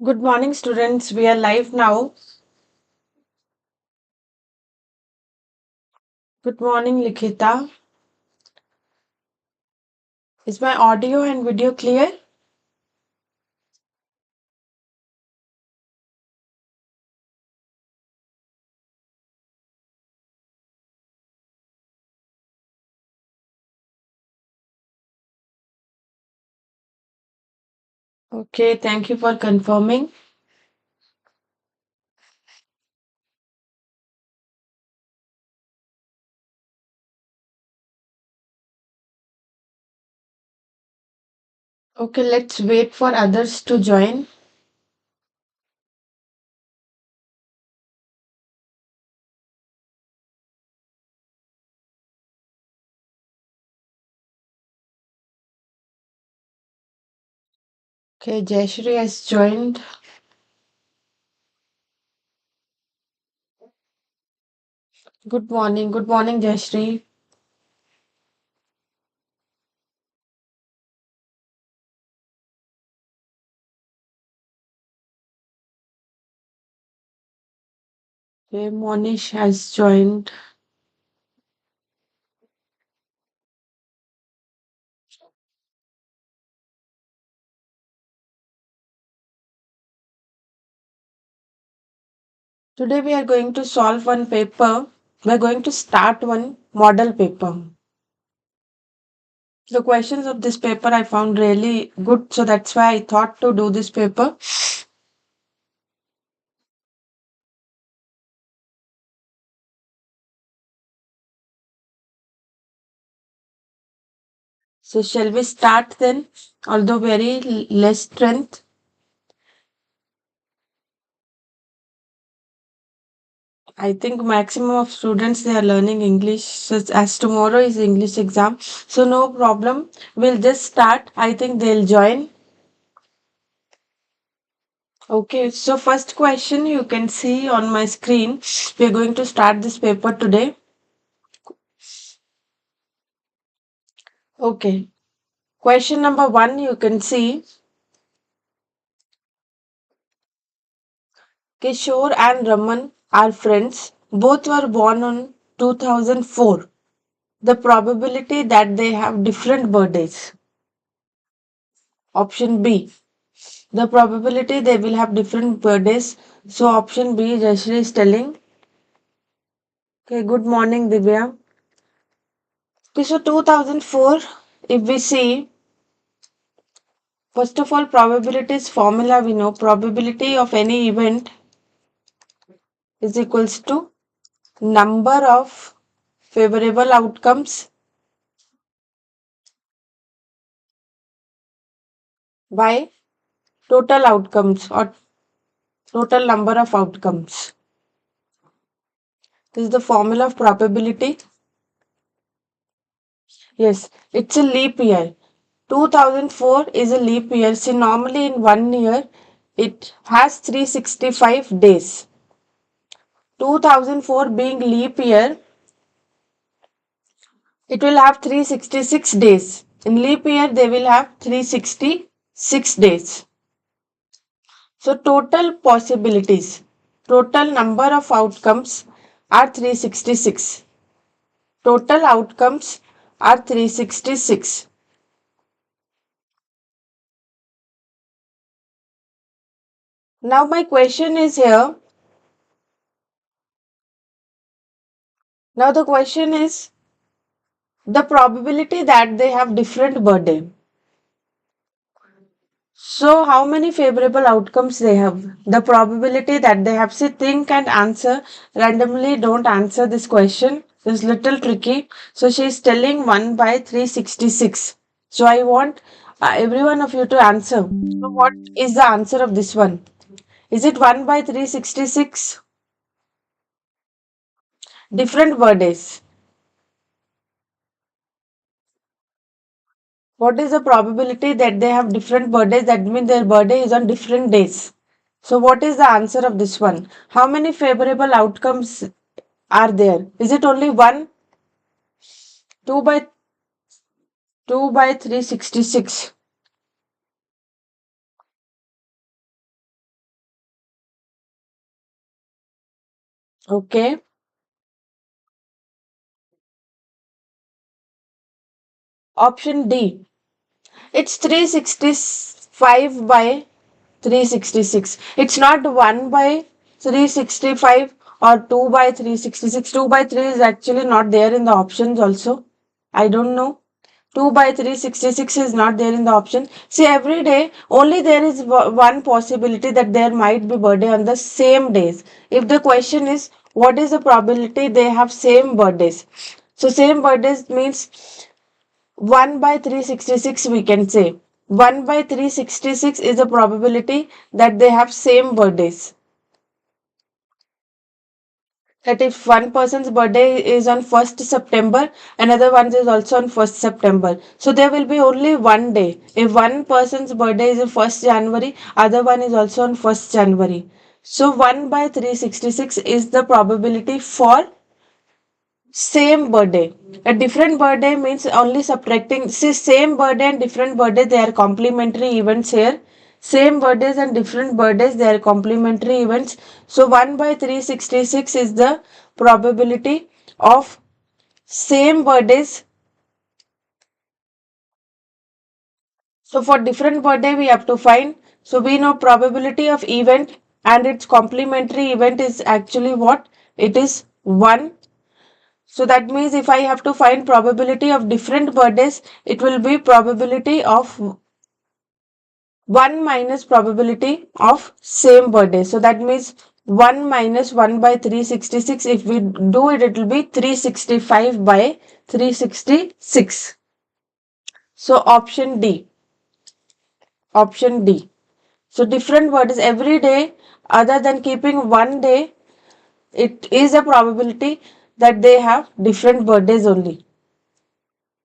Good morning, students. We are live now. Good morning, Likhita. Is my audio and video clear? Okay, thank you for confirming. Okay, let's wait for others to join. Okay, Jayashree has joined. Good morning. Good morning, Jayashree. Okay, Monish has joined. Today we are going to solve one paper. We are going to start one model paper. The questions of this paper I found really good, so that's why I thought to do this paper. So shall we start then? Although very less strength. I think maximum of students they are learning English. So as tomorrow is English exam, so no problem. We'll just start. I think they'll join. Okay. So first question you can see on my screen. We're going to start this paper today. Okay. Question number one you can see Kishore and Raman are friends. Both were born on 2004. The probability that they have different birthdays. Option B. The probability they will have different birthdays. So option B, Jashri is telling. Okay, good morning, Divya. Okay, so 2004, if we see, first of all, probabilities formula we know probability of any event is equals to number of favorable outcomes by total outcomes or total number of outcomes. This is the formula of probability. Yes, it's a leap year. 2004 is a leap year. See, normally in 1 year, it has 365 days. 2004 being leap year, it will have 366 days. In leap year, they will have 366 days. So, total possibilities, total number of outcomes are 366. Total outcomes are 366. Now, my question is here. Now, the question is the probability that they have different birthday. So how many favorable outcomes they have? The probability that they have. See, think and answer randomly. Don't answer this question. It's little tricky. So she is telling 1 by 366. So I want every one of you to answer. So what is the answer of this one? Is it 1 by 366? Different birthdays. What is the probability that they have different birthdays? That means their birthday is on different days. So what is the answer of this one? How many favorable outcomes are there? Is it only one? 2 by 366. Okay. Option D. It's 365 by 366. It's not 1 by 365 or 2 by 366. 2 by 3 is actually not there in the options also. I don't know. 2 by 366 is not there in the option. See, every day only there is one possibility that there might be birthday on the same days. If the question is what is the probability they have same birthdays? So same birthdays means 1 by 366 we can say. 1 by 366 is the probability that they have same birthdays. That if one person's birthday is on 1st September, another one is also on 1st September. So there will be only one day. If one person's birthday is on 1st January, other one is also on 1st January. So 1 by 366 is the probability for same birthday. A different birthday means only subtracting. See, same birthday and different birthday, they are complementary events here. Same birthdays and different birthdays, they are complementary events. So 1 by 366 is the probability of same birthdays. So for different birthday, we have to find. So we know probability of event and its complementary event is actually what? It is 1. So that means if I have to find probability of different birthdays, it will be probability of 1 minus probability of same birthday. So that means 1 minus 1 by 366. If we do it, it will be 365 by 366. So option D. Option D. So different birthdays every day other than keeping one day, it is a probability that they have different birthdays only.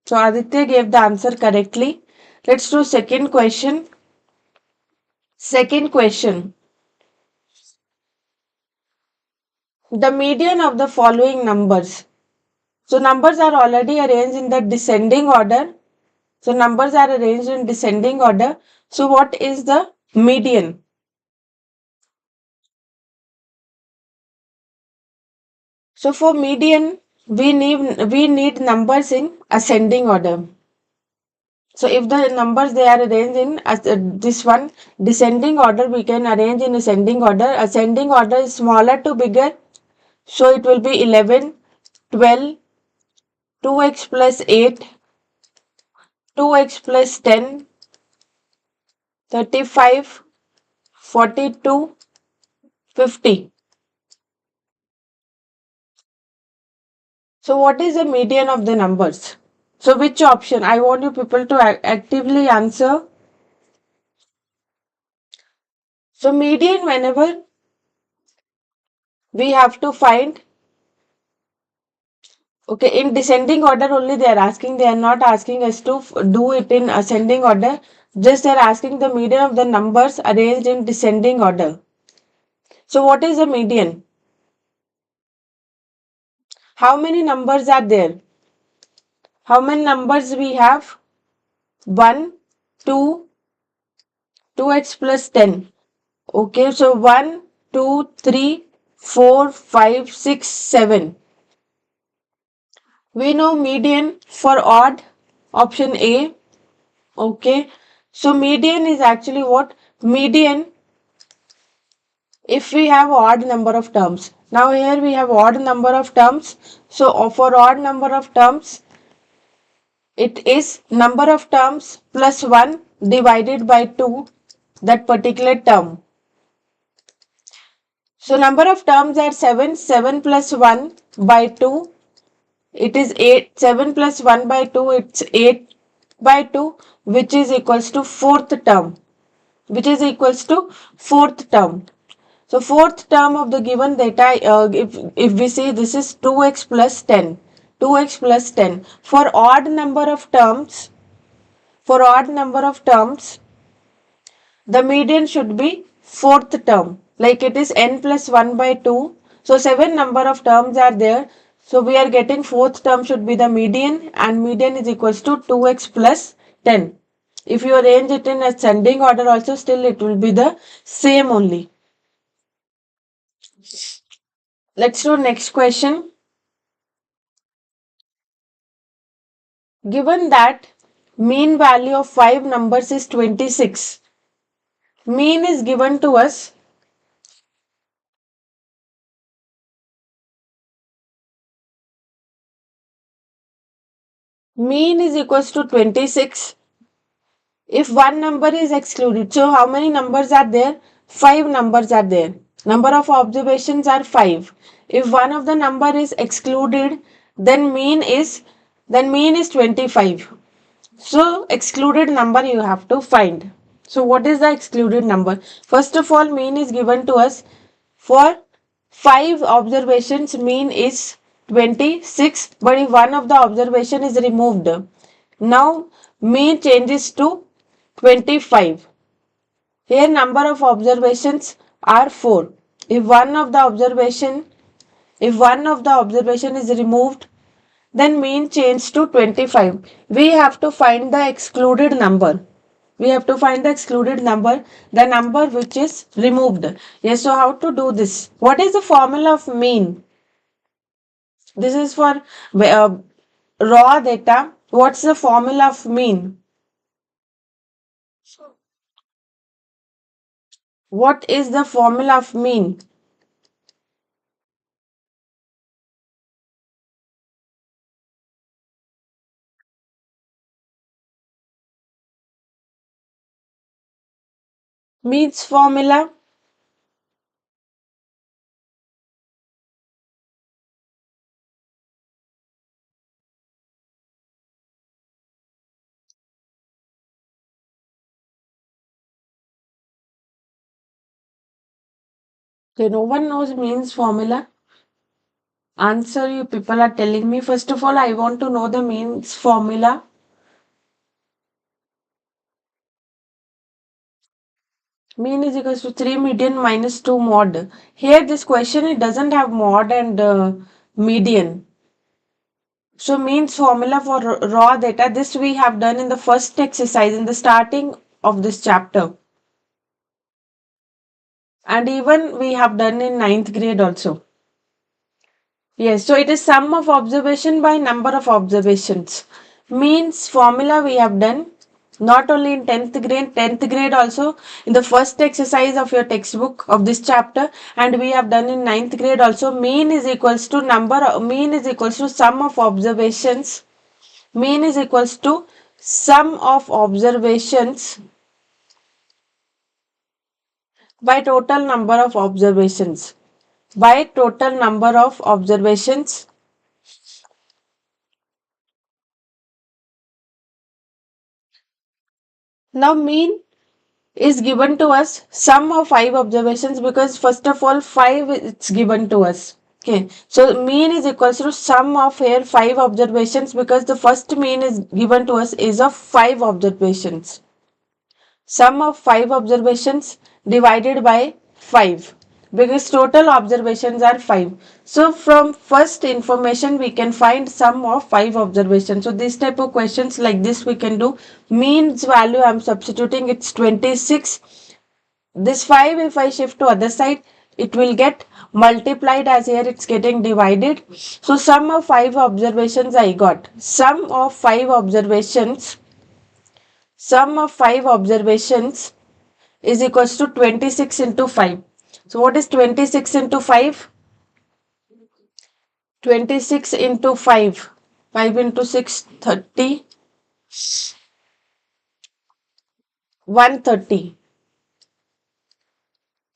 So Aditya gave the answer correctly. Let's do second question. Second question. The median of the following numbers. So numbers are already arranged in the descending order. So numbers are arranged in descending order. So what is the median? So for median, we need numbers in ascending order. So if the numbers they are arranged in this one descending order, we can arrange in ascending order. Ascending order is smaller to bigger. So it will be 11, 12, 2x plus 8, 2x plus 10, 35, 42, 50. So what is the median of the numbers? So which option? I want you people to actively answer. So median, whenever we have to find, okay, in descending order only they are asking, they are not asking us to do it in ascending order. Just they are asking the median of the numbers arranged in descending order. So what is the median? How many numbers are there? How many numbers we have? 1, 2, 2x plus 10. Okay, so 1, 2, 3, 4, 5, 6, 7. We know median for odd, option A. Okay, so median is actually what? Median if we have odd number of terms. Now here we have odd number of terms. So for odd number of terms, it is number of terms plus 1 divided by 2, that particular term. So number of terms are 7, 7 plus 1 by 2, it is 8, 7 plus 1 by 2, it's 8 by 2, which is equals to fourth term, which is equals to fourth term. So fourth term of the given data, if we see this is 2x plus 10, 2x plus 10. For odd number of terms, for odd number of terms, the median should be fourth term, like it is n plus 1 by 2. So 7 number of terms are there. So we are getting fourth term should be the median, and median is equals to 2x plus 10. If you arrange it in ascending order also, still it will be the same only. Let's do next question. Given that mean value of 5 numbers is 26, mean is given to us. Mean is equals to 26 if one number is excluded. So how many numbers are there? 5 numbers are there. Number of observations are 5. If one of the number is excluded, then mean is 25. So excluded number you have to find. So what is the excluded number? First of all, mean is given to us. For 5 observations, mean is 26, but if one of the observation is removed, now mean changes to 25. Here number of observations are 4. If one of the observation is removed, then mean change to 25. We have to find the excluded number. The number which is removed. Yes, so how to do this? What is the formula of mean? This is for raw data. What's the formula of mean? What is the formula of mean? Means formula. Okay, no one knows means formula. Answer, you people are telling me. First of all, I want to know the means formula. Mean is equals to 3 median minus 2 mod. Here this question, it doesn't have mod and median. So means formula for raw data, this we have done in the first exercise in the starting of this chapter. And even we have done in 9th grade also. Yes, so it is sum of observation by number of observations. Means formula we have done not only in 10th grade also in the first exercise of your textbook of this chapter, and we have done in 9th grade also. Mean is equals to sum of observations. Mean is equals to sum of observations by total number of observations. By total number of observations. Now mean is given to us sum of 5 observations, because first of all 5 it's given to us. Okay, so mean is equals to sum of here 5 observations, because the first mean is given to us is of 5 observations. Sum of 5 observations divided by 5, because total observations are 5. So from first information we can find sum of 5 observations. So this type of questions like this we can do. Means value I'm substituting, it's 26. This 5 if I shift to other side, it will get multiplied, as here it's getting divided. So sum of 5 observations I got. Sum of 5 observations is equals to 26 into 5. So what is 26 into 5? 26 into 5. 5 into 6, 30. 130.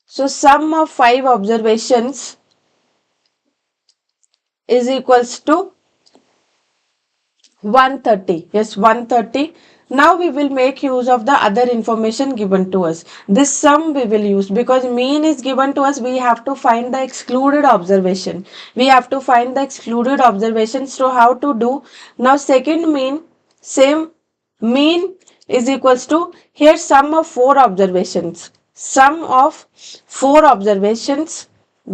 So sum of 5 observations is equals to 130. Yes, 130. Now we will make use of the other information given to us. This sum we will use, because mean is given to us. We have to find the excluded observation. So how to do? Now second mean, same mean is equals to here sum of 4 observations.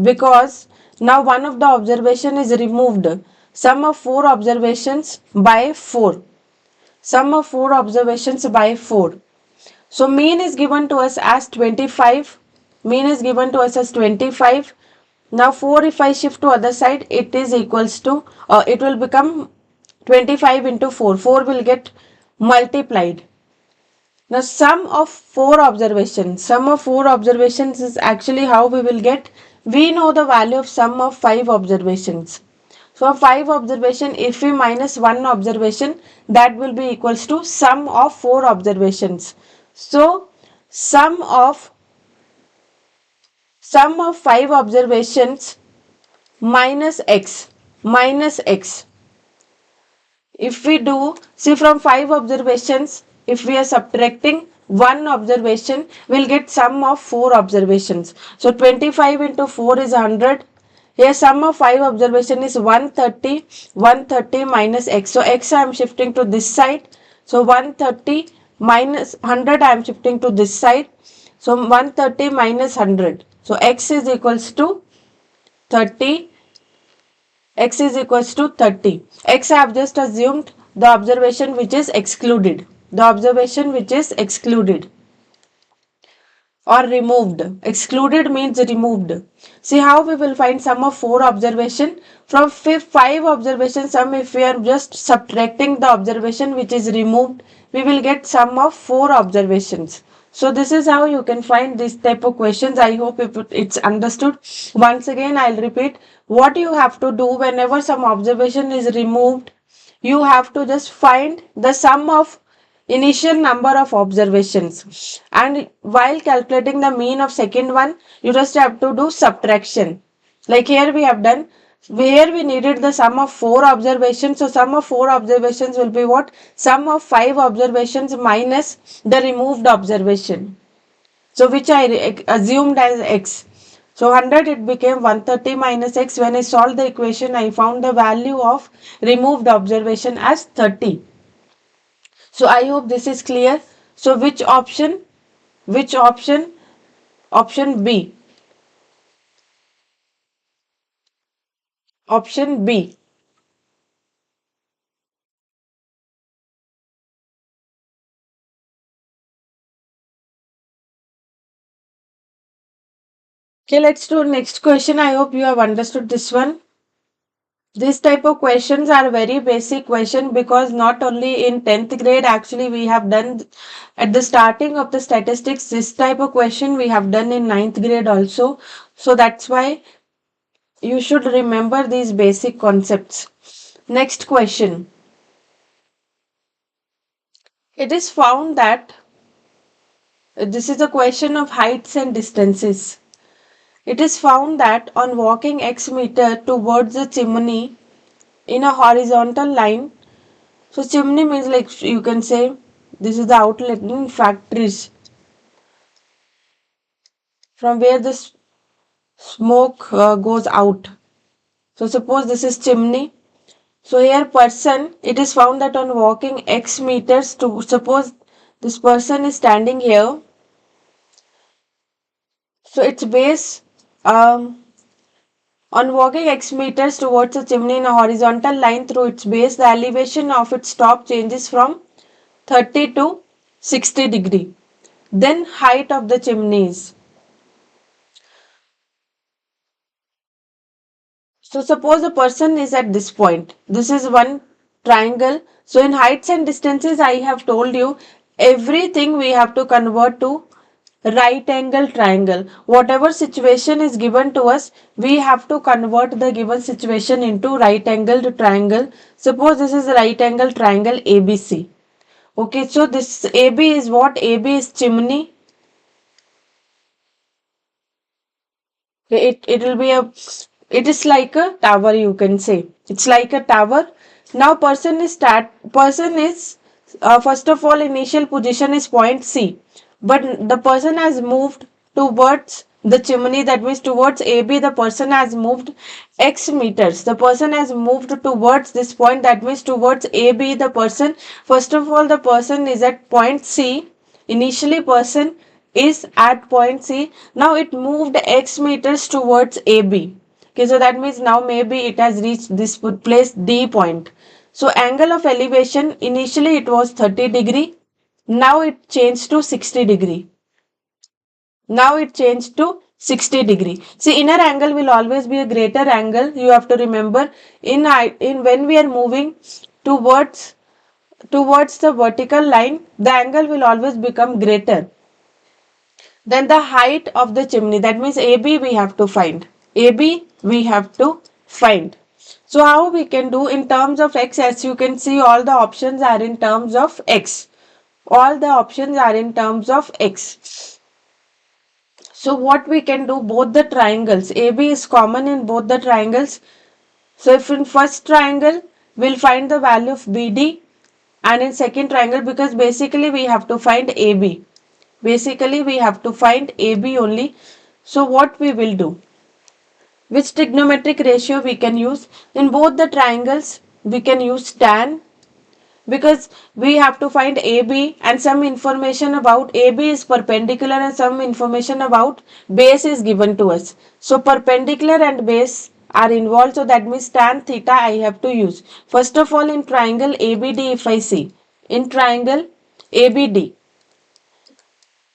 Because now one of the observation is removed. Sum of 4 observations by 4. Sum of 4 observations by 4. So mean is given to us as 25. Now 4 if I shift to other side, it is equals to, it will become 25 into 4. 4 will get multiplied. Now sum of 4 observations is actually how we will get, we know the value of sum of 5 observations. So 5 observation, if we minus 1 observation, that will be equals to sum of 4 observations. So sum of sum of 5 observations minus x. If we do, see, from 5 observations, if we are subtracting 1 observation, we'll get sum of 4 observations. So 25 into 4 is 100. Here sum of 5 observation is 130. 130 minus x. So x I am shifting to this side. So 130 minus 100 I am shifting to this side. So 130 minus 100. So x is equals to 30. X is equals to 30. X I have just assumed the observation which is excluded. The observation which is excluded or removed. Excluded means removed. See how we will find sum of 4 observation. From 5 observation sum, if we are just subtracting the observation which is removed, we will get sum of 4 observations. So this is how you can find this type of questions. I hope it's understood. Once again, I'll repeat what you have to do whenever some observation is removed. You have to just find the sum of initial number of observations, and while calculating the mean of second one, you just have to do subtraction. Like here we have done, where we needed the sum of 4 observations. So sum of 4 observations will be what? Sum of 5 observations minus the removed observation. So which I assumed as x. So 100, it became 130 minus x. When I solved the equation, I found the value of removed observation as 30. So I hope this is clear. So which option? Which option? Option B. Option B. Okay, let's do next question. I hope you have understood this one. This type of questions are very basic question, because not only in 10th grade actually we have done at the starting of the statistics, this type of question we have done in 9th grade also. So that's why you should remember these basic concepts. Next question. It is found that this is a question of heights and distances. It is found that on walking x meter towards the chimney in a horizontal line, so chimney means, like you can say, this is the outlet in factories from where the smoke goes out. So suppose this is chimney. So here person, it is found that on walking x meters to, suppose this person is standing here. So its base, on walking x meters towards a chimney in a horizontal line through its base, the elevation of its top changes from 30 to 60 degree. Then height of the chimneys. So suppose the person is at this point. This is one triangle. So in heights and distances, I have told you everything we have to convert to right angle triangle. Whatever situation is given to us, we have to convert the given situation into right angled triangle. Suppose this is a right angle triangle ABC. Okay, so this AB is what? AB is chimney. It will be a, it is like a tower, you can say. It's like a tower. Now person is first of all, initial position is point C, but the person has moved towards the chimney, that means towards AB. The person has moved x meters. The person has moved towards this point, that means towards AB. The person, first of all, the person is at point C. Initially person is at point C. Now it moved x meters towards AB. Okay, so that means now maybe it has reached this place D point. So angle of elevation, initially it was 30 degree. Now it changed to 60 degree. Now it changed to 60 degree. See, inner angle will always be a greater angle. You have to remember in when we are moving towards the vertical line, the angle will always become greater than the height of the chimney. That means AB we have to find. AB we have to find. So how we can do in terms of x? As you can see, all the options are in terms of x. All the options are in terms of x. So what we can do, both the triangles, AB is common in both the triangles. So if in first triangle, we'll find the value of BD, and in second triangle, because basically we have to find AB. Basically we have to find AB only. So what we will do? Which trigonometric ratio we can use? In both the triangles, we can use tan, because we have to find AB and some information about AB is perpendicular and some information about base is given to us. So perpendicular and base are involved, so that means tan theta I have to use. First of all, in triangle ABD, if I see, in triangle ABD,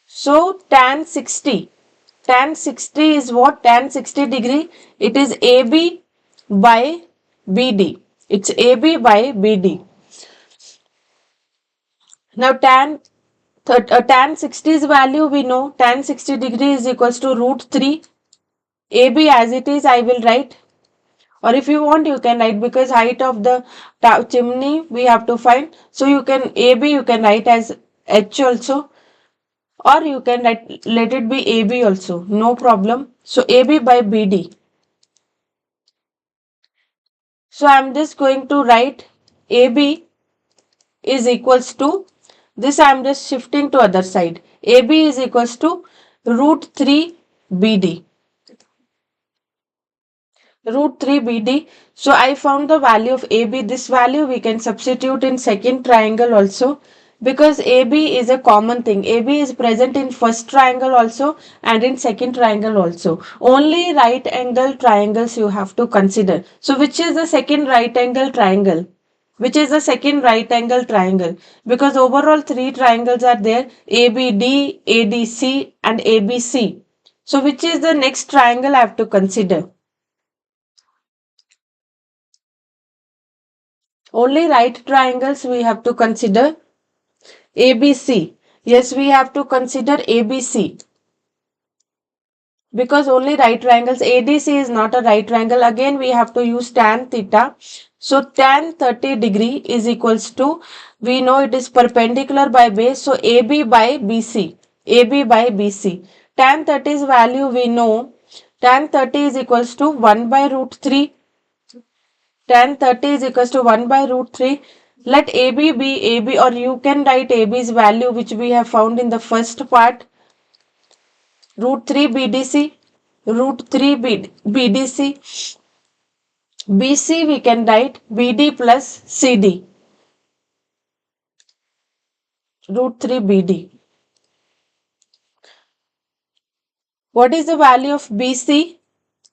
so tan 60 is what? Tan 60 degree, it is AB by BD. It's AB by BD. Now tan 60's value we know, tan 60 degree is equals to root 3. AB as it is I will write, or if you want you can write, because height of the chimney we have to find. So you can AB you can write as H also, or you can write, let it be AB also, no problem. So AB by BD. So I am just going to write AB is equals to this. I am just shifting to other side. AB is equals to root 3 BD. Root 3 BD. So I found the value of AB. This value we can substitute in second triangle also, because AB is a common thing. AB is present in first triangle also and in second triangle also. Only right angle triangles you have to consider. So which is the second right angle triangle? Which is the second right angle triangle? Because overall three triangles are there: ABD, ADC and ABC. So which is the next triangle I have to consider? Only right triangles we have to consider. ABC. Yes, we have to consider ABC, because only right triangles. ADC is not a right triangle. Again, we have to use tan theta. So tan 30 degree is equals to, we know it is perpendicular by base. So AB by BC. AB by BC. Tan 30's value we know. Tan 30 is equals to 1 by root 3. Tan 30 is equals to 1 by root 3. Let AB be AB, or you can write AB's value which we have found in the first part. Root 3 BDC. Root 3 BDC. BC we can write BD plus CD. Root 3 BD. What is the value of BC?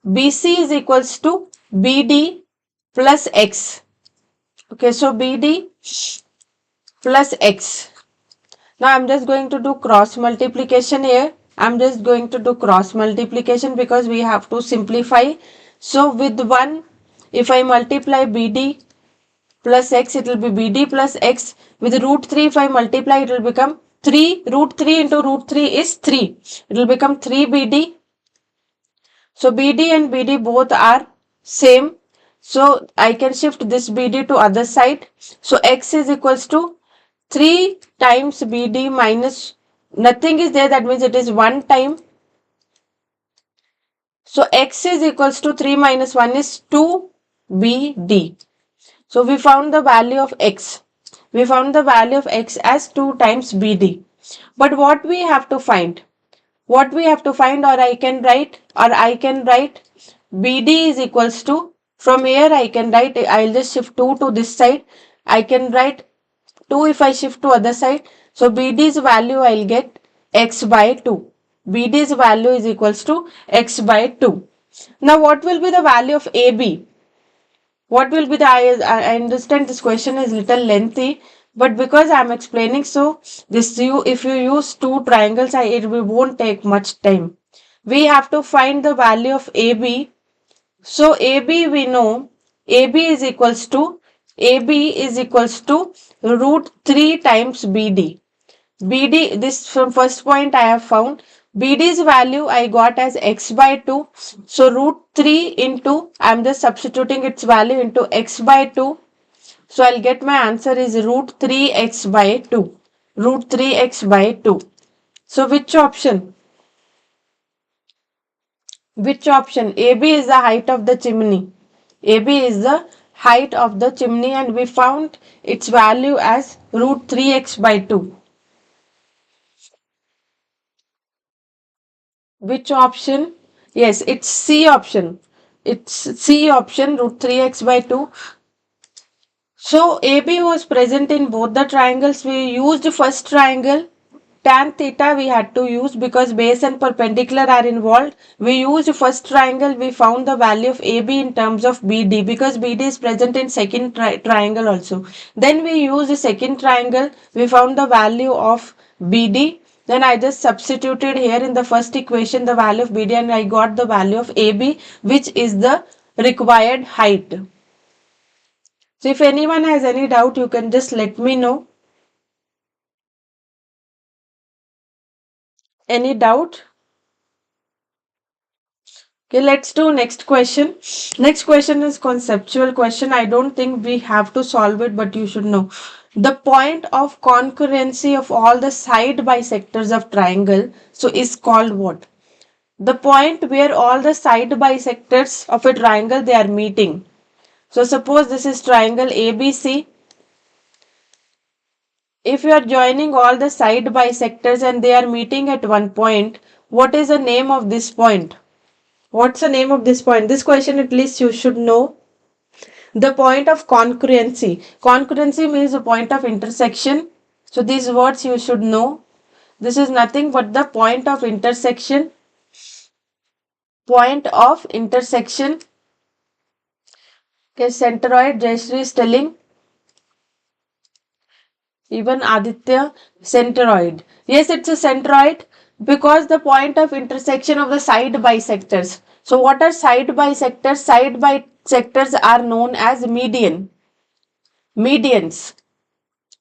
BC is equals to BD plus X. Okay, so BD plus X. Now I'm just going to do cross multiplication here. I'm just going to do cross multiplication because we have to simplify. So with 1, if I multiply BD plus X, it will be BD plus X. With root 3, if I multiply, it will become 3. Root 3 into root 3 is 3. It will become 3 BD. So BD and BD both are same. So I can shift this BD to other side. So X is equals to 3 times BD minus nothing is there, that means it is 1 time. So X is equals to 3 minus 1 is 2 BD. So we found the value of X. We found the value of X as 2 times BD. But what we have to find? What we have to find, or I can write BD is equals to, from here I can write, I'll just shift 2 to this side. I can write 2 if I shift to other side. So BD's value I'll get X by 2. BD's value is equals to X by 2. Now what will be the value of AB? What will be the, I understand this question is little lengthy, but because I am explaining, so this if you use two triangles, it won't take much time. We have to find the value of AB. So AB we know AB is equals to root 3 times BD. BD, this from first point I have found. BD's value I got as x by 2. So root 3 into, I am just substituting its value into x by 2. So I'll get my answer is root 3x by 2. Root 3x by 2. So which option? Which option? AB is the height of the chimney. AB is the height of the chimney and we found its value as root 3x by 2. Which option? Yes, it's C option. It's C option, root 3x by 2. So AB was present in both the triangles. We used first triangle. Tan theta we had to use because base and perpendicular are involved. We used first triangle. We found the value of AB in terms of BD because BD is present in second triangle also. Then we used the second triangle. We found the value of BD. Then I just substituted here in the first equation the value of BD and I got the value of AB, which is the required height. So if anyone has any doubt, you can just let me know. Any doubt? Okay, let's do next question. Next question is conceptual question. I don't think we have to solve it, but you should know. The point of concurrency of all the side bisectors of triangle, so is called what? The point where all the side bisectors of a triangle they are meeting. So suppose this is triangle ABC. If you are joining all the side bisectors and they are meeting at one point, what is the name of this point? What's the name of this point? This question at least you should know. The point of concurrency. Concurrency means the point of intersection. So these words you should know. This is nothing but the point of intersection. Point of intersection. Okay, centroid. Jayashree is telling. Even Aditya, centroid. Yes, it's a centroid because the point of intersection of the side bisectors. So what are side bisectors? Side bisectors are known as median. Medians.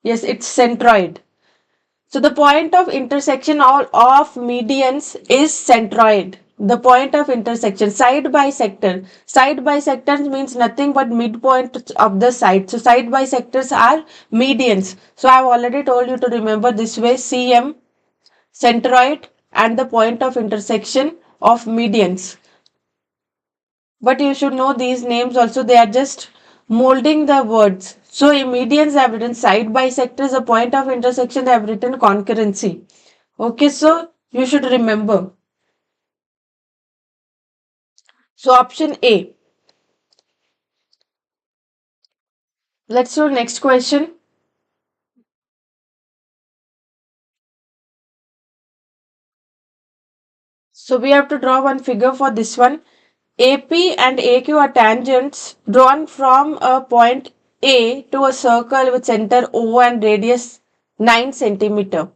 Yes, it's centroid. So the point of intersection of medians is centroid. The point of intersection, side bisector. Side bisectors means nothing but midpoint of the side. So side bisectors are medians. So I have already told you to remember this way: CM, centroid, and the point of intersection of medians. But you should know these names also. They are just molding the words. So in medians I have written side bisectors. A point of intersection I have written concurrency. Okay, so you should remember. So option A. Let's do next question. So we have to draw one figure for this one. AP and AQ are tangents drawn from a point A to a circle with center O and radius 9 centimeter.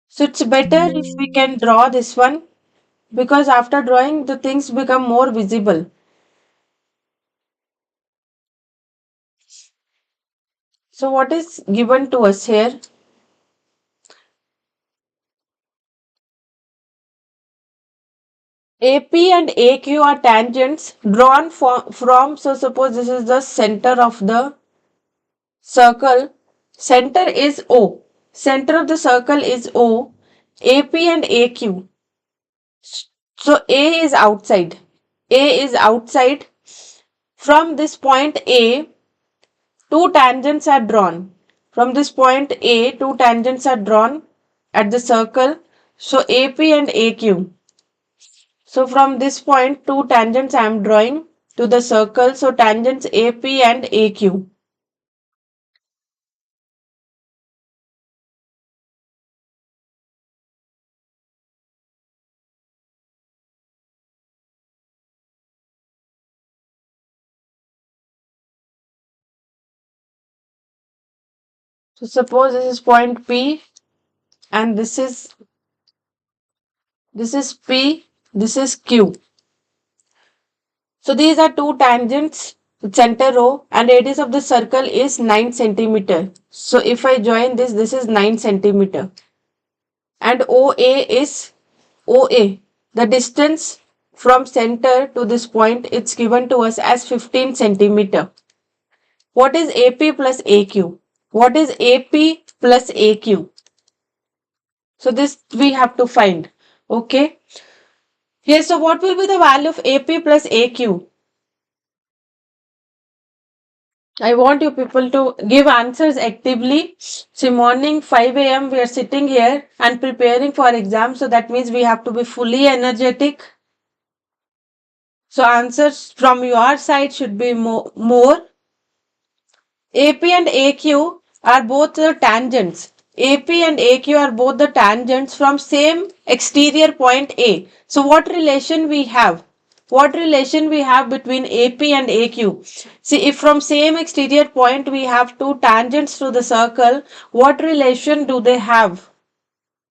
So it's better if we can draw this one because after drawing the things become more visible. So what is given to us here? AP and AQ are tangents drawn from, so suppose this is the center of the circle. Center is O. Center of the circle is O. AP and AQ. So A is outside. A is outside. From this point A, two tangents are drawn. From this point A, two tangents are drawn at the circle. So AP and AQ. So from this point, two tangents I am drawing to the circle. So tangents AP and AQ. So suppose this is point P and this is This is P, this is Q. So these are two tangents, center O, and radius of the circle is 9 centimeter. So if I join this, this is 9 centimeter. And OA is OA. The distance from center to this point, it's given to us as 15 centimeter. What is AP plus AQ? What is AP plus AQ? So this we have to find. Okay. Yes, so what will be the value of AP plus AQ? I want you people to give answers actively. See, morning 5 a.m. we are sitting here and preparing for exam. So that means we have to be fully energetic. So answers from your side should be more. AP and AQ are both the tangents. AP and AQ are both the tangents from same exterior point A. So what relation we have? What relation we have between AP and AQ? See, if from same exterior point we have two tangents to the circle, what relation do they have?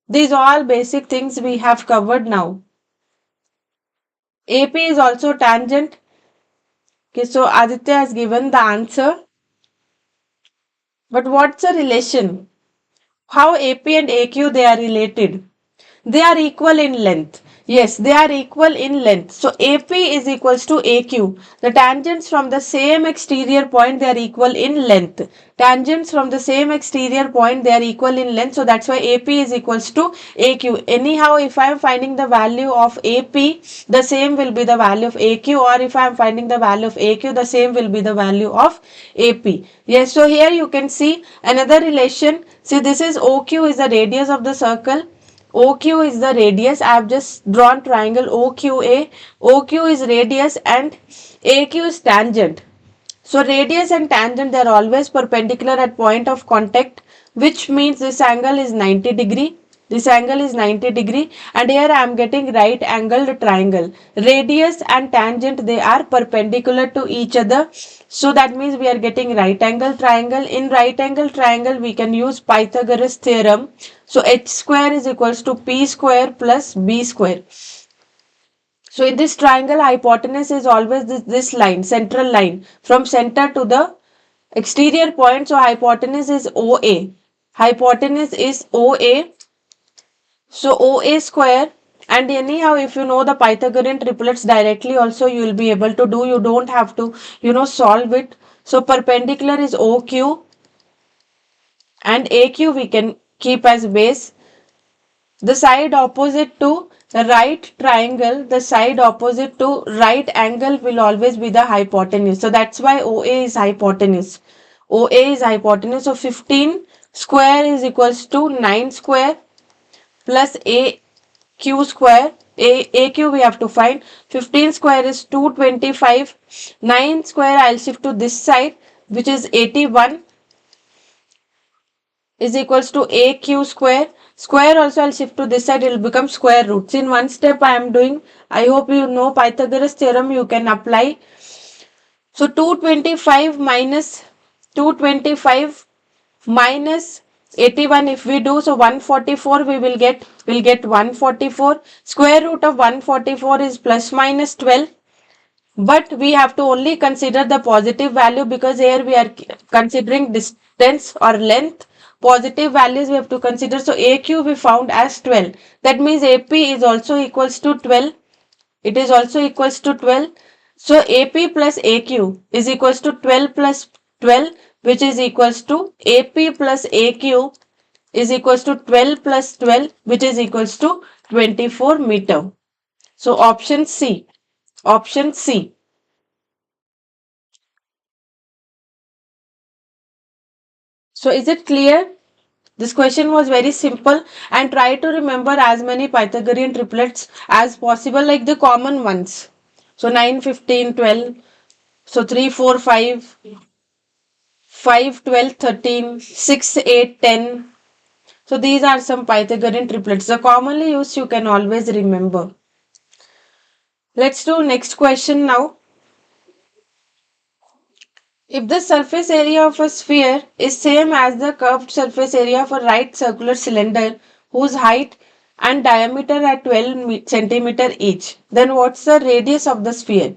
These all basic things we have covered now. AP is also tangent. Okay, so Aditya has given the answer. But what's the relation? How AP and AQ they are related? They are equal in length. Yes, they are equal in length. So AP is equals to AQ. The tangents from the same exterior point, they are equal in length. Tangents from the same exterior point, they are equal in length. So that's why AP is equals to AQ. Anyhow, if I am finding the value of AP, the same will be the value of AQ, or if I am finding the value of AQ, the same will be the value of AP. Yes, so here you can see another relation. See, this is OQ is the radius of the circle. OQ is the radius. I have just drawn triangle OQA. OQ is radius and AQ is tangent. So radius and tangent, they are always perpendicular at point of contact, which means this angle is 90 degree. This angle is 90 degree, and here I am getting right angled triangle. Radius and tangent, they are perpendicular to each other. So that means we are getting right angle triangle. In right angle triangle, we can use Pythagoras theorem. So h square is equals to p square plus b square. So in this triangle, hypotenuse is always this line, central line, from center to the exterior point. So hypotenuse is OA. Hypotenuse is OA. So OA square. And anyhow, if you know the Pythagorean triplets directly also, you will be able to do. You don't have to, solve it. So perpendicular is OQ and AQ we can keep as base. The side opposite to the right triangle, the side opposite to right angle will always be the hypotenuse. So that's why OA is hypotenuse. OA is hypotenuse. So 15 square is equals to 9 square plus AQ square. AQ we have to find. 15 square is 225. 9 square I'll shift to this side, which is 81, is equals to AQ square. Square also I'll shift to this side, it will become square roots. In one step I am doing. I hope you know Pythagoras theorem you can apply. So 225 minus 225 minus 81 if we do, so 144 we will get 144. Square root of 144 is plus minus 12. But we have to only consider the positive value, because here we are considering distance or length. Positive values we have to consider. So AQ we found as 12. That means AP is also equals to 12. It is also equals to 12. So AP plus AQ is equals to 12 plus 12, which is equals to AP plus AQ is equals to 12 plus 12, which is equals to 24 meter. So option C. Option C. So is it clear? This question was very simple, and try to remember as many Pythagorean triplets as possible, like the common ones. So 9, 15, 12. So 3, 4, 5, 5, 12, 13, 6, 8, 10. So these are some Pythagorean triplets. The commonly used you can always remember. Let's do next question now. If the surface area of a sphere is same as the curved surface area of a right circular cylinder whose height and diameter at 12 centimeter each. Then what's the radius of the sphere?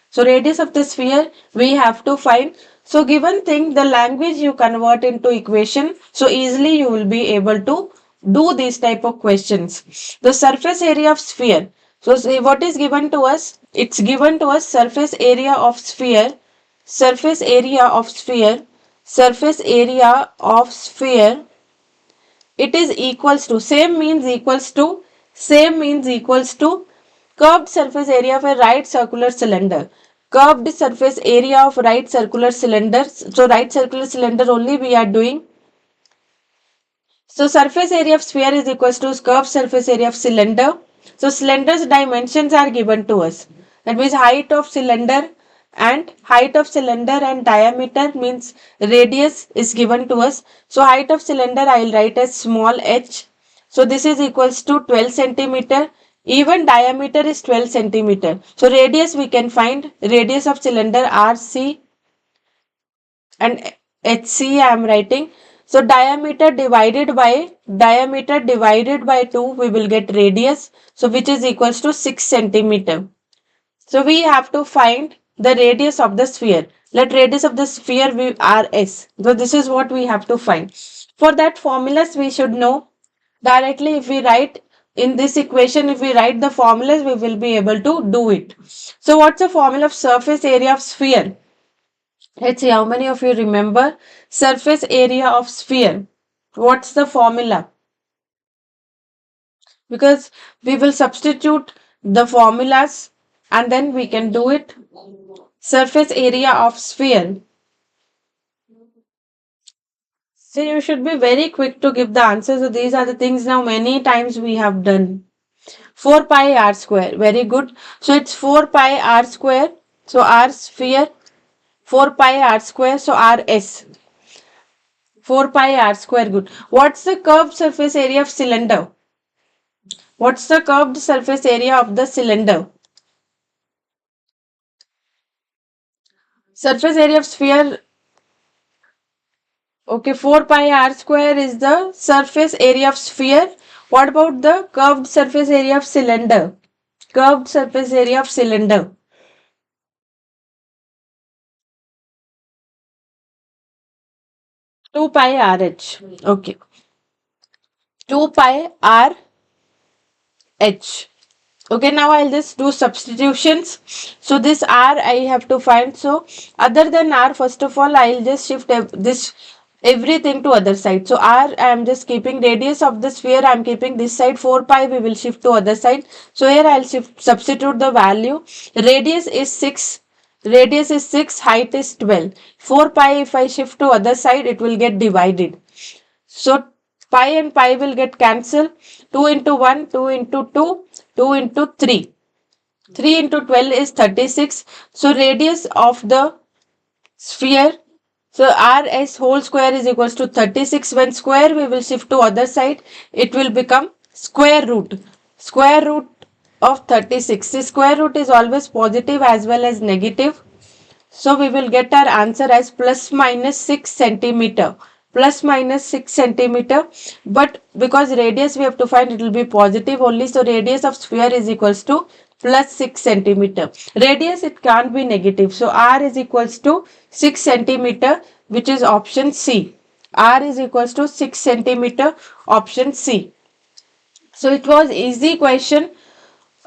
So radius of the sphere we have to find. So given thing, the language you convert into equation, so easily you will be able to do these type of questions. The surface area of sphere. So see what is given to us? It's given to us surface area of sphere, surface area of sphere, surface area of sphere. It is equals to, same means equals to curved surface area of a right circular cylinder. Curved surface area of right circular cylinder. So right circular cylinder only we are doing. So surface area of sphere is equals to curved surface area of cylinder. So cylinder's dimensions are given to us. That means height of cylinder and diameter means radius is given to us. So height of cylinder I will write as small h. So this is equals to 12 centimeter. Even diameter is 12 centimeter. So radius we can find radius of cylinder RC and HC I am writing. So diameter divided by 2 we will get radius. So which is equals to 6 centimeter. So we have to find the radius of the sphere. Let radius of the sphere be RS. So this is what we have to find. For that formulas we should know directly. If we write in this equation, if we write the formulas, we will be able to do it. So what's the formula of surface area of sphere? Let's see how many of you remember surface area of sphere. What's the formula? Because we will substitute the formulas and then we can do it. Surface area of sphere. So you should be very quick to give the answer. So these are the things now many times we have done. 4 pi r square. Very good. So it's 4 pi r square. So r sphere. 4 pi r square. So rs. 4 pi r square. Good. What's the curved surface area of cylinder? What's the curved surface area of the cylinder? Surface area of sphere. Okay, 4 pi r square is the surface area of sphere. What about the curved surface area of cylinder? Curved surface area of cylinder. 2 pi RH. Okay. 2 pi r h. Okay, now I'll just do substitutions. So this r I have to find. So other than r, first of all, I'll just shift this everything to other side. So r I am just keeping radius of the sphere. I am keeping this side. 4 pi we will shift to other side. So here I'll substitute the value. Radius is 6. Radius is 6. Height is 12. 4 pi if I shift to other side, it will get divided. So pi and pi will get cancelled. 2 into 1, 2 into 2, 2 into 3. 3 into 12 is 36. So radius of the sphere. So rs whole square is equals to 36. When square we will shift to other side. It will become square root. Square root of 36. The square root is always positive as well as negative. So we will get our answer as plus minus 6 centimeter. Plus minus 6 centimeter. But because radius we have to find, it will be positive only. So radius of sphere is equals to plus 6 centimeter. Radius it can't be negative. So r is equals to 6 centimeter, which is option C. R is equals to 6 centimeter, option C. So it was easy question.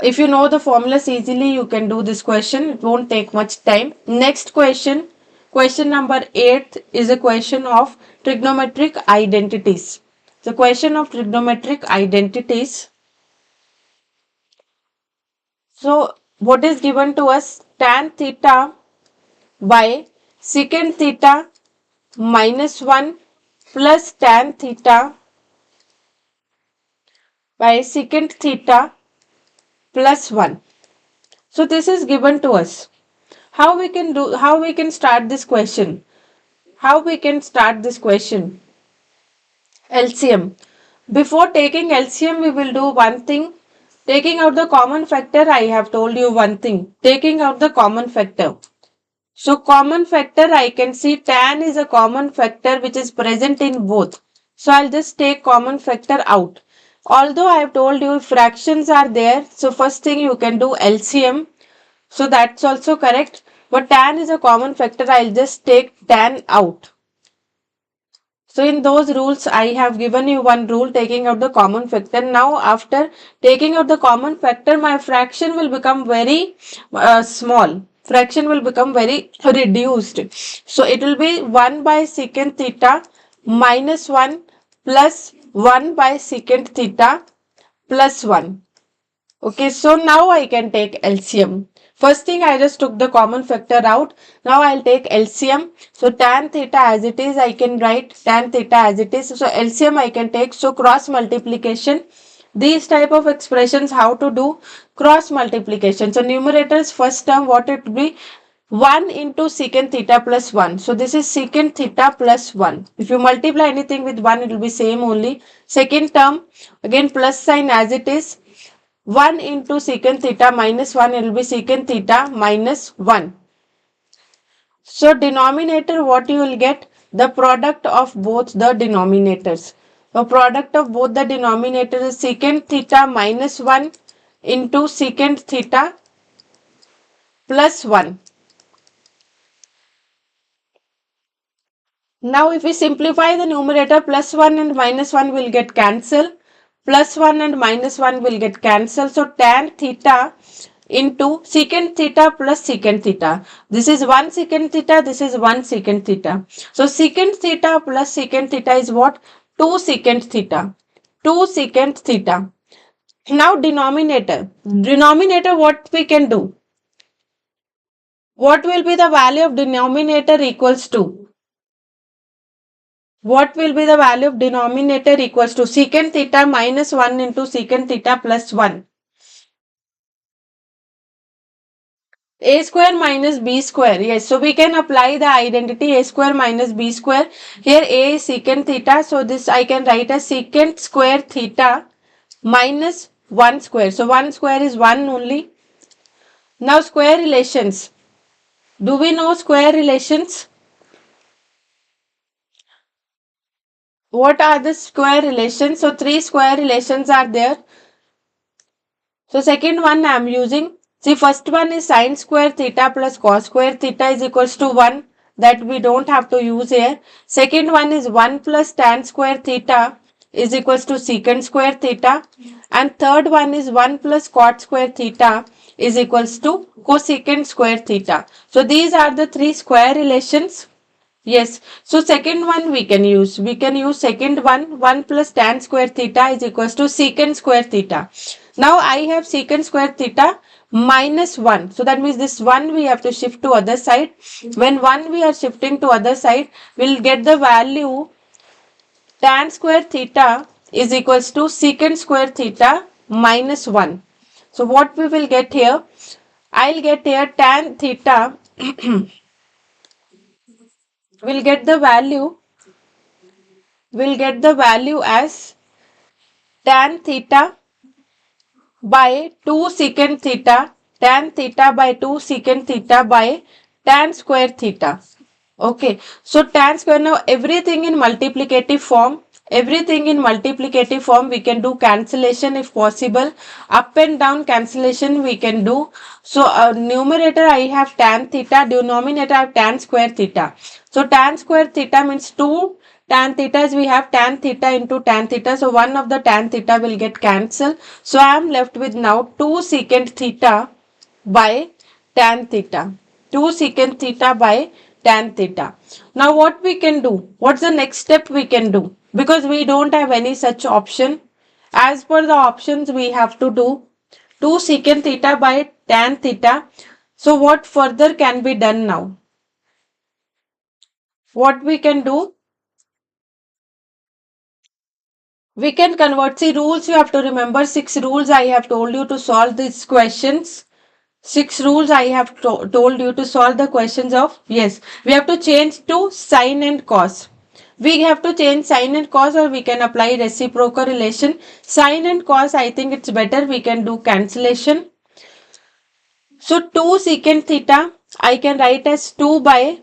If you know the formulas easily, you can do this question. It won't take much time. Next question, question number 8 is a question of trigonometric identities. The question of trigonometric identities. So what is given to us? Tan theta by secant theta minus 1 plus tan theta by secant theta plus 1. So this is given to us. How we can start this question? How we can start this question? LCM. Before taking LCM, we will do one thing. Taking out the common factor, I have told you one thing. Taking out the common factor. So common factor, I can see tan is a common factor which is present in both. So I'll just take common factor out. Although I have told you if fractions are there, so first thing you can do LCM. So that's also correct. But tan is a common factor. I'll just take tan out. So in those rules, I have given you one rule taking out the common factor. Now after taking out the common factor, my fraction will become very small. Fraction will become very reduced. So it will be 1 by secant theta minus 1 plus 1 by secant theta plus 1. Okay, so now I can take LCM. First thing I just took the common factor out. Now I'll take LCM. So tan theta as it is, I can write tan theta as it is. So LCM I can take. So cross multiplication. These type of expressions, how to do cross multiplication. So numerator's first term, what it will be? 1 into secant theta plus 1. So this is secant theta plus 1. If you multiply anything with 1, it will be same only. Second term, again plus sign as it is. 1 into secant theta minus 1, it will be secant theta minus 1. So denominator, what you will get? The product of both the denominators. The product of both the denominators is secant theta minus 1 into secant theta plus 1. Now if we simplify the numerator, plus 1 and minus 1 will get cancelled. Plus 1 and minus 1 will get cancelled. So tan theta into secant theta plus secant theta. This is 1 secant theta, this is 1 secant theta. So secant theta plus secant theta is what? 2 secant theta. 2 secant theta. Now denominator. Denominator, what we can do? What will be the value of denominator equals to? What will be the value of denominator equals to secant theta minus 1 into secant theta plus 1. A square minus B square. Yes, so we can apply the identity A square minus B square. Here A is secant theta. So this I can write as secant square theta minus 1 square. So 1 square is 1 only. Now square relations. Do we know square relations? What are the square relations? So 3 square relations are there. So second one I am using. See, first one is sine square theta plus cos square theta is equals to 1. That we don't have to use here. Second one is 1 plus tan square theta is equals to secant square theta. And third one is 1 plus cot square theta is equals to cosecant square theta. So these are the 3 square relations. Yes. So second one we can use. We can use second one. 1 plus tan square theta is equals to secant square theta. Now I have secant square theta minus 1. So that means this 1 we have to shift to other side. When 1 we are shifting to other side, we'll get the value tan square theta is equals to secant square theta minus 1. So what we will get here? I'll get here tan theta will get the value as tan theta by 2 secant theta, tan theta by 2 secant theta by tan square theta. Okay, so tan square, now everything in multiplicative form. Everything in multiplicative form, we can do cancellation if possible. Up and down cancellation we can do. So numerator I have tan theta, denominator I have tan square theta. So tan square theta means 2 tan thetas, we have tan theta into tan theta. So one of the tan theta will get cancelled. So I am left with now 2 secant theta by tan theta. 2 secant theta by tan theta. Now what we can do? What's the next step we can do? Because we don't have any such option. As per the options we have to do 2 secant theta by tan theta. So what further can be done now? What we can do? We can convert. See, rules you have to remember. 6 rules I have told you to solve these questions. 6 rules I have told you to solve the questions of. Yes, we have to change to sine and cos. We have to change sine and cos, or we can apply reciprocal relation. Sine and cos, I think it's better. We can do cancellation. So 2 secant theta, I can write as 2 by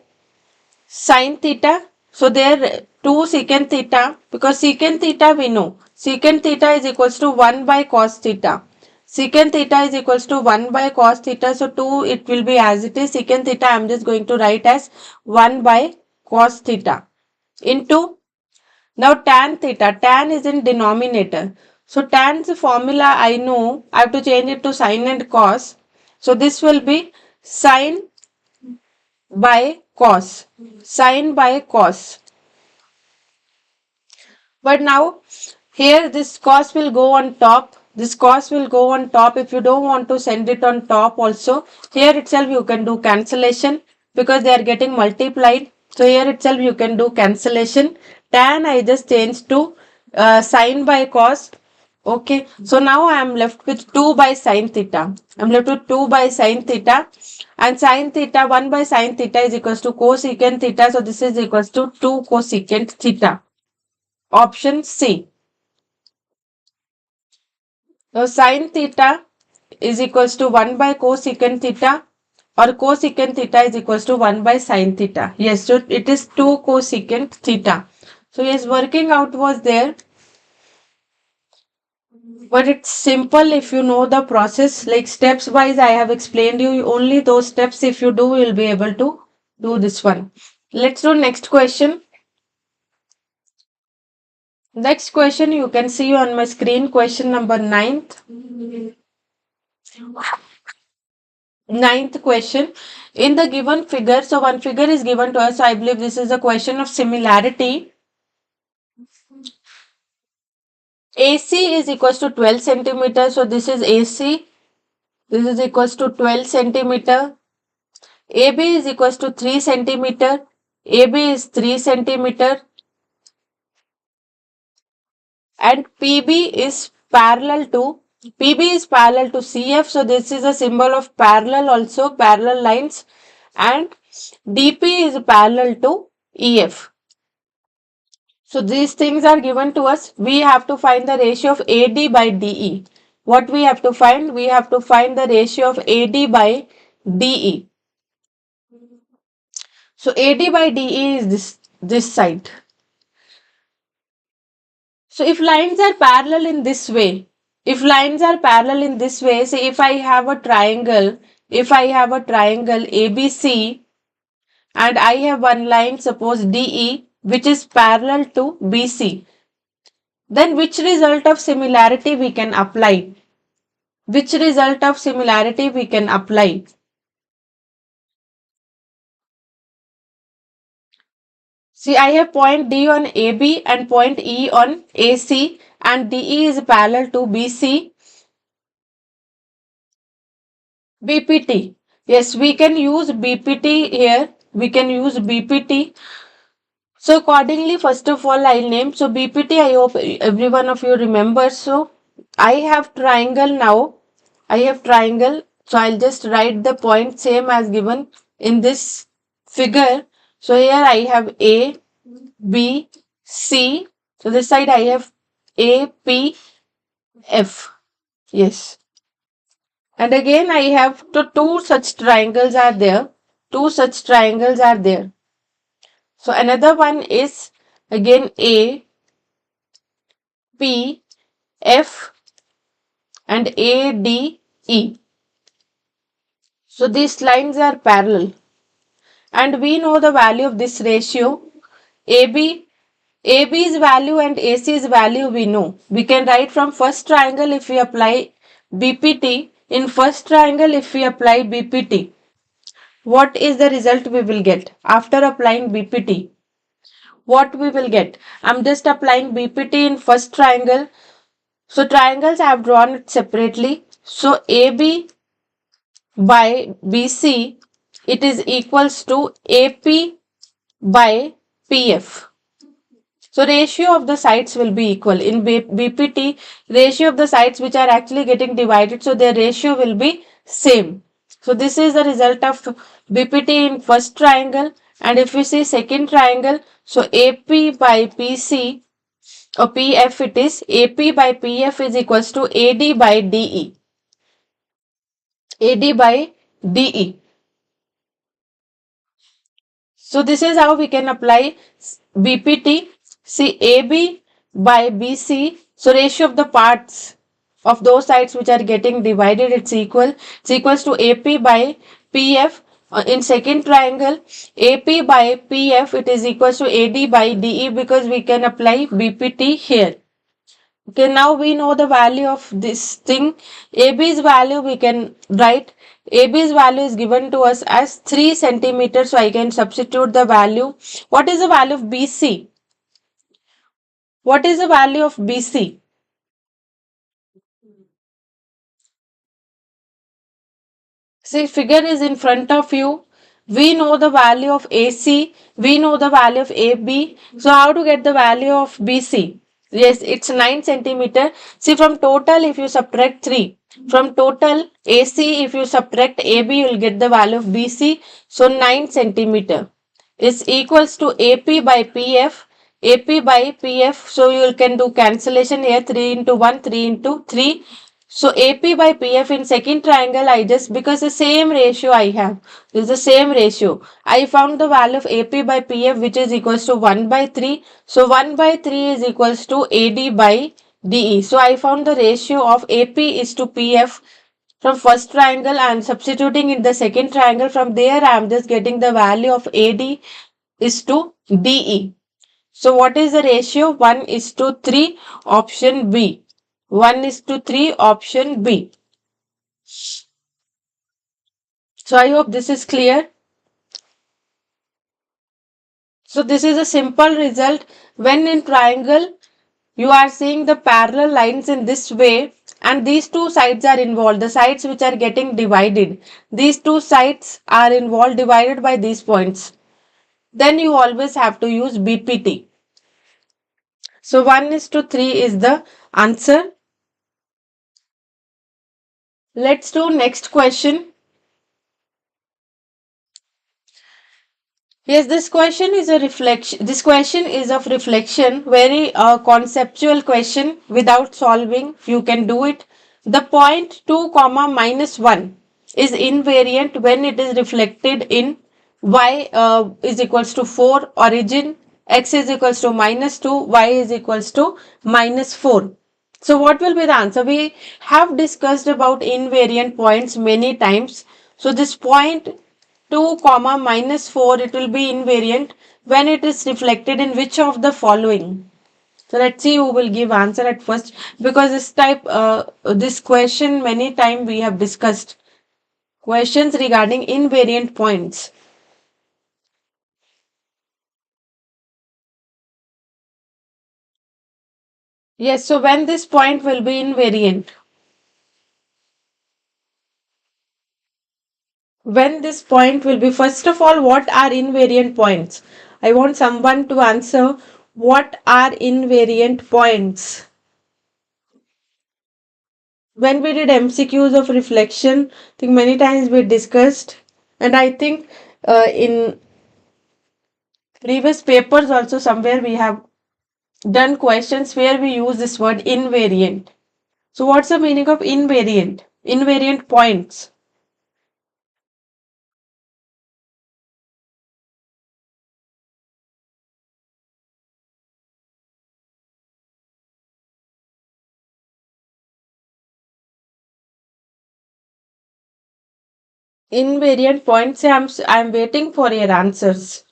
sine theta. So there 2 secant theta, because secant theta we know. Secant theta is equals to 1 by cos theta. Secant theta is equals to 1 by cos theta. So 2 it will be as it is. Secant theta I am just going to write as 1 by cos theta into, now tan theta. Tan is in denominator. So tan's formula I know. I have to change it to sin and cos. So this will be sin by cos. Sin by cos. But now here this cos will go on top. This cos will go on top. If you don't want to send it on top also, here itself you can do cancellation because they are getting multiplied. So here itself you can do cancellation. Tan I just changed to sin by cos. Okay, so now I am left with 2 by sin theta. I am left with 2 by sin theta, and sin theta, 1 by sin theta is equals to cosecant theta. So this is equals to 2 cosecant theta. Option C. Now sin theta is equals to 1 by cosecant theta, or cosecant theta is equals to 1 by sin theta. Yes, so it is 2 cosecant theta. So yes, working out was there. But it's simple if you know the process, like steps wise I have explained you only those steps. If you do, you'll be able to do this one. Let's do next question. Next question you can see on my screen, question number 9th. Ninth question. In the given figure, so one figure is given to us. I believe this is a question of similarity. AC is equals to 12 centimeter. So this is AC. This is equals to 12 centimeter. AB is equals to 3 centimeter. AB is 3 centimeter. And PB is parallel to CF. So this is a symbol of parallel also, parallel lines. And DP is parallel to EF. So these things are given to us. We have to find the ratio of AD by DE. What we have to find? We have to find the ratio of AD by DE. So AD by DE is this side. So if lines are parallel in this way, say if I have a triangle, ABC and I have one line, suppose DE, which is parallel to BC, then which result of similarity we can apply? Which result of similarity we can apply? See, I have point D on AB and point E on AC, and DE is parallel to BC. BPT. Yes, we can use BPT here. We can use BPT. So accordingly, first of all, I'll name. So BPT, I hope every one of you remembers. So I have triangle now. I have triangle. So I'll just write the point same as given in this figure. So here I have A, B, C. So this side I have A, P, F. Yes. And again I have two such triangles are there. Two such triangles are there. So another one is again A, P, F and A, D, E. So these lines are parallel. And we know the value of this ratio. AB's value and AC's value we know. We can write from first triangle if we apply BPT. In first triangle if we apply BPT, what is the result we will get after applying BPT? What we will get? I'm just applying BPT in first triangle. So triangles I have drawn it separately. So AB by BC, it is equals to AP by PF. So ratio of the sides will be equal. In BPT, ratio of the sides which are actually getting divided, so their ratio will be same. So this is the result of BPT in first triangle. And if we see second triangle, so AP by PC or PF, it is AP by PF is equals to AD by DE. AD by DE. So this is how we can apply BPT. See, AB by BC, so ratio of the parts of those sides which are getting divided, it's equals to AP by PF. In second triangle, AP by PF, it is equals to AD by DE, because we can apply BPT here. Okay, now we know the value of this thing. AB's value we can write. AB's value is given to us as 3 centimeters. So I can substitute the value. What is the value of BC? What is the value of BC? See, figure is in front of you. We know the value of AC. We know the value of AB. So how to get the value of BC? Yes, it's 9 centimeter. See, from total, if you subtract 3, from total AC, if you subtract AB, you will get the value of BC. So 9 centimeter is equals to AP by PF. AP by PF. So you can do cancellation here, 3 into 1, 3 into 3. So AP by PF in second triangle, I just, because the same ratio I have, this is the same ratio. I found the value of AP by PF, which is equals to 1 by 3. So 1 by 3 is equals to AD by DE. So I found the ratio of AP is to PF from first triangle. I am substituting in the second triangle. From there, I am just getting the value of AD is to DE. So what is the ratio? 1 is to 3, option B. 1 is to 3, option B. So I hope this is clear. So this is a simple result. When in triangle, you are seeing the parallel lines in this way, and these two sides are involved. The sides which are getting divided. These two sides are involved, divided by these points. Then you always have to use BPT. So 1 is to 3 is the answer. Let's do next question. Yes, this question is a reflection. This question is of reflection, very conceptual question without solving. You can do it. The point 2 comma minus 1 is invariant when it is reflected in y is equals to 4 origin, x is equals to minus 2, y is equals to minus 4. So what will be the answer? We have discussed about invariant points many times. So this point 2 comma minus 4, it will be invariant when it is reflected in which of the following. So let's see who will give answer at first, because this question many time we have discussed questions regarding invariant points. Yes, so when this point will be invariant? When this point will be, first of all, what are invariant points? I want someone to answer what are invariant points. When we did MCQs of reflection, I think many times we discussed, and I think in previous papers also somewhere we have done questions where we use this word invariant. So what's the meaning of invariant? Invariant points. Invariant points. I'm waiting for your answers.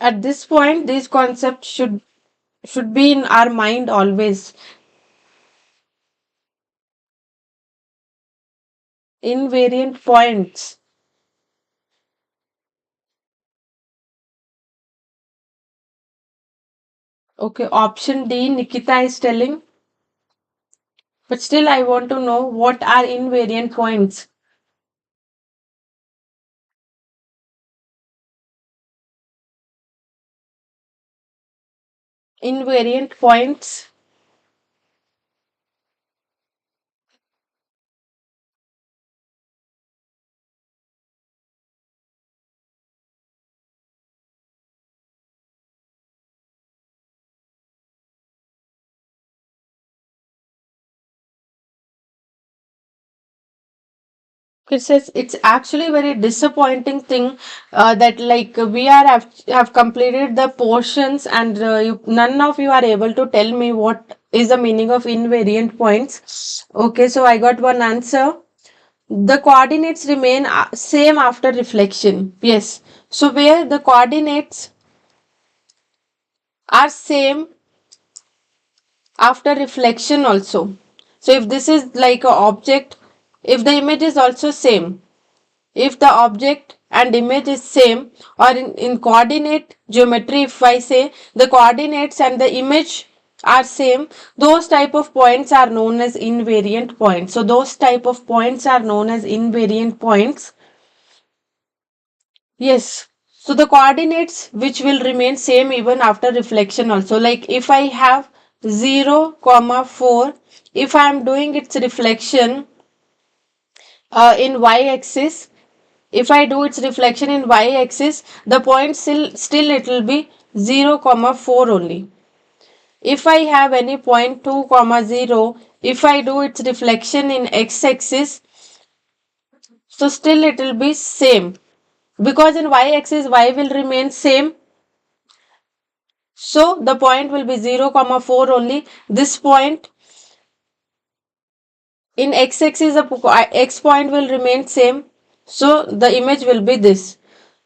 At this point, these concepts should be in our mind always. Invariant points. Okay, option D, Nikita is telling. But still, I want to know what are invariant points. Invariant points. It says it's actually very disappointing thing that like we have completed the portions and none of you are able to tell me what is the meaning of invariant points. Okay, so I got one answer. The coordinates remain same after reflection. Yes. So where the coordinates are same after reflection also. So if this is like a object, if the image is also same, if the object and image is same, or in coordinate geometry, if I say the coordinates and the image are same, those type of points are known as invariant points. So those type of points are known as invariant points. Yes. So the coordinates which will remain same even after reflection also. Like if I have 0, comma 4, if I am doing its reflection in y-axis, if I do its reflection in y-axis, the point still it will be 0, comma 4 only. If I have any point 2, comma 0, if I do its reflection in x-axis, so still it will be same. Because in y-axis, y will remain same. So the point will be 0, comma 4 only. This point in x-axis, the x point will remain same. So the image will be this.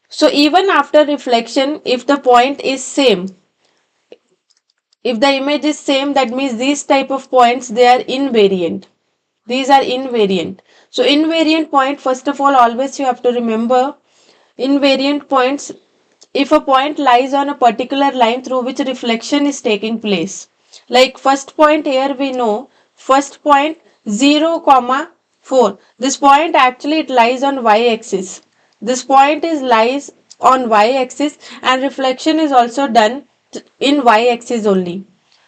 So even after reflection, if the point is same, if the image is same, that means these type of points, they are invariant. These are invariant. So invariant point, first of all, always you have to remember invariant points. If a point lies on a particular line through which reflection is taking place, like first point here we know, first point 0, comma 4. This point actually it lies on y-axis. This point is lies on y-axis and reflection is also done in y-axis only.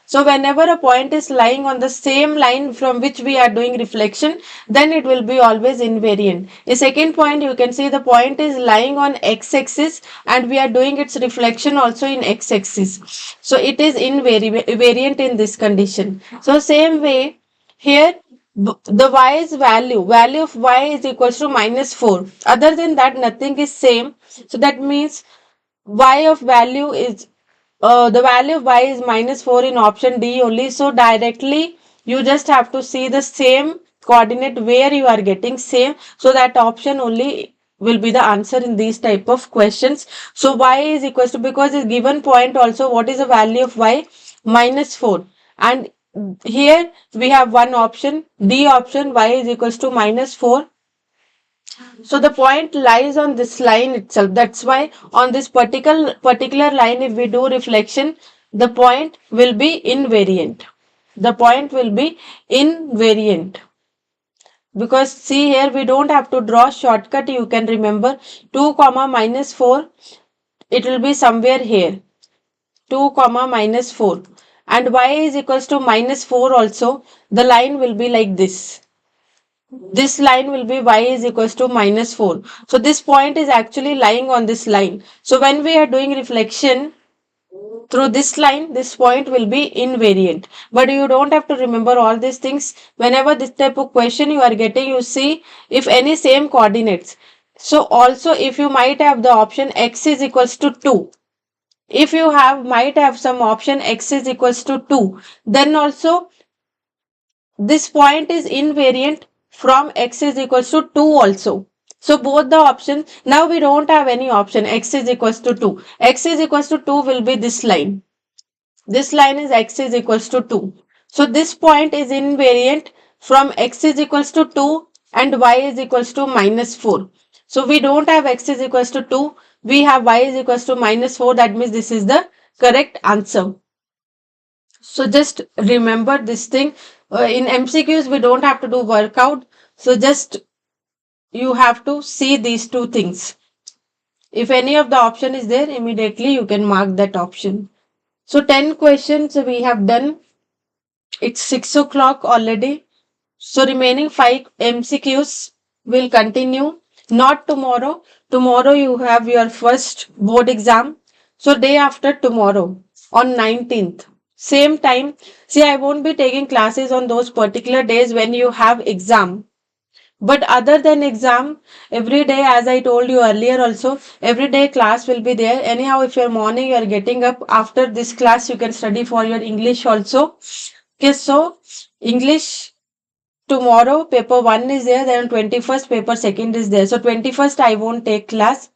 So whenever a point is lying on the same line from which we are doing reflection, then it will be always invariant. A second point, you can see the point is lying on x-axis and we are doing its reflection also in x-axis. So it is invariant in this condition. So same way, here the y's value of y is equals to -4. Other than that, nothing is same. So that means y of value is the value of y is -4 in option D only. So directly you just have to see the same coordinate where you are getting same. So that option only will be the answer in these type of questions. So y is equals to, because it's given point also, what is the value of y? -4. And here we have one option, D option, y is equals to -4. So the point lies on this line itself. That's why on this particular line, if we do reflection, the point will be invariant. The point will be invariant. Because see here, we don't have to draw shortcut. You can remember 2, comma -4. It will be somewhere here. 2, comma -4. And y is equals to -4 also. The line will be like this. This line will be y is equals to -4. So this point is actually lying on this line. So when we are doing reflection through this line, this point will be invariant. But you don't have to remember all these things. Whenever this type of question you are getting, you see if any same coordinates. So also if you might have the option x is equals to 2. If you might have some option x is equals to 2, then also this point is invariant from x is equals to 2 also. So both the options, now we don't have any option x is equals to 2. X is equals to 2 will be this line. This line is x is equals to 2. So this point is invariant from x is equals to 2 and y is equals to -4. So we don't have x is equals to 2. We have y is equals to -4. That means this is the correct answer. So just remember this thing. In MCQs, we don't have to do workout. So just you have to see these two things. If any of the option is there, immediately you can mark that option. So 10 questions we have done. It's 6 o'clock already. So remaining 5 MCQs will continue. Not tomorrow. Tomorrow you have your first board exam. So day after tomorrow on 19th. Same time. See, I won't be taking classes on those particular days when you have exam. But other than exam, every day, as I told you earlier also, every day class will be there. Anyhow, if you're morning, you're getting up after this class, you can study for your English also. Okay, so English tomorrow, paper 1 is there, then 21st, paper 2 is there. So 21st, I won't take class.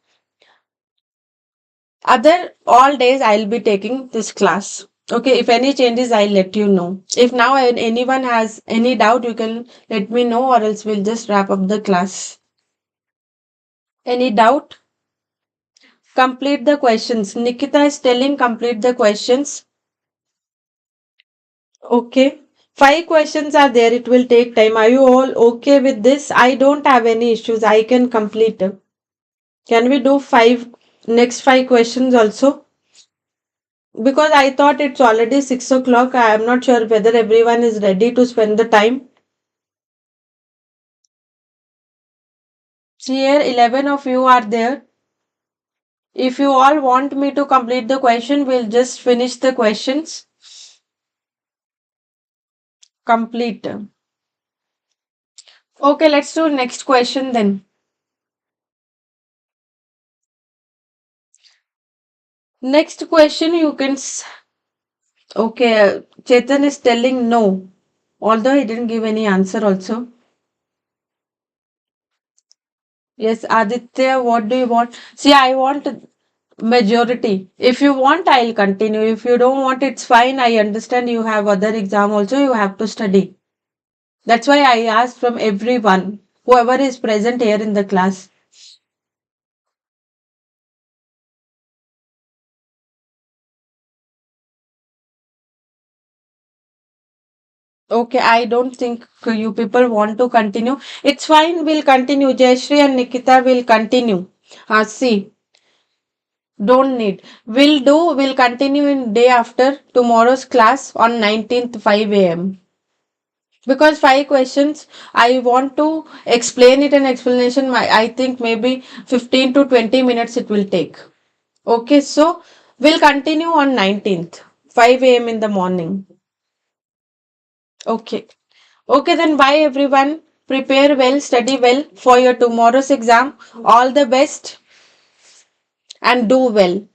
Other all days, I'll be taking this class. Okay, if any changes, I'll let you know. If now anyone has any doubt, you can let me know, or else we'll just wrap up the class. Any doubt? Complete the questions. Nikita is telling complete the questions. Okay. 5 questions are there. It will take time. Are you all okay with this? I don't have any issues. I can complete. Can we do next 5 questions also? Because I thought it's already 6 o'clock. I am not sure whether everyone is ready to spend the time. Here, 11 of you are there. If you all want me to complete the question, we'll just finish the questions. Complete. Okay, let's do next question then. Next question you can. Okay, Chetan is telling no, although he didn't give any answer also. Yes, Aditya, what do you want? See, I want majority. If you want, I'll continue. If you don't want, it's fine. I understand you have other exam also, you have to study. That's why I asked from everyone, whoever is present here in the class. Okay, I don't think you people want to continue. It's fine, we'll continue. Jayashree and Nikita will continue. See, don't need. We'll continue in day after tomorrow's class on 19th 5 a.m. Because 5 questions, I want to explain it in explanation. I think maybe 15 to 20 minutes it will take. Okay, so we'll continue on 19th 5 a.m. in the morning. Okay. Okay, then bye everyone. Prepare well, study well for your tomorrow's exam. All the best and do well.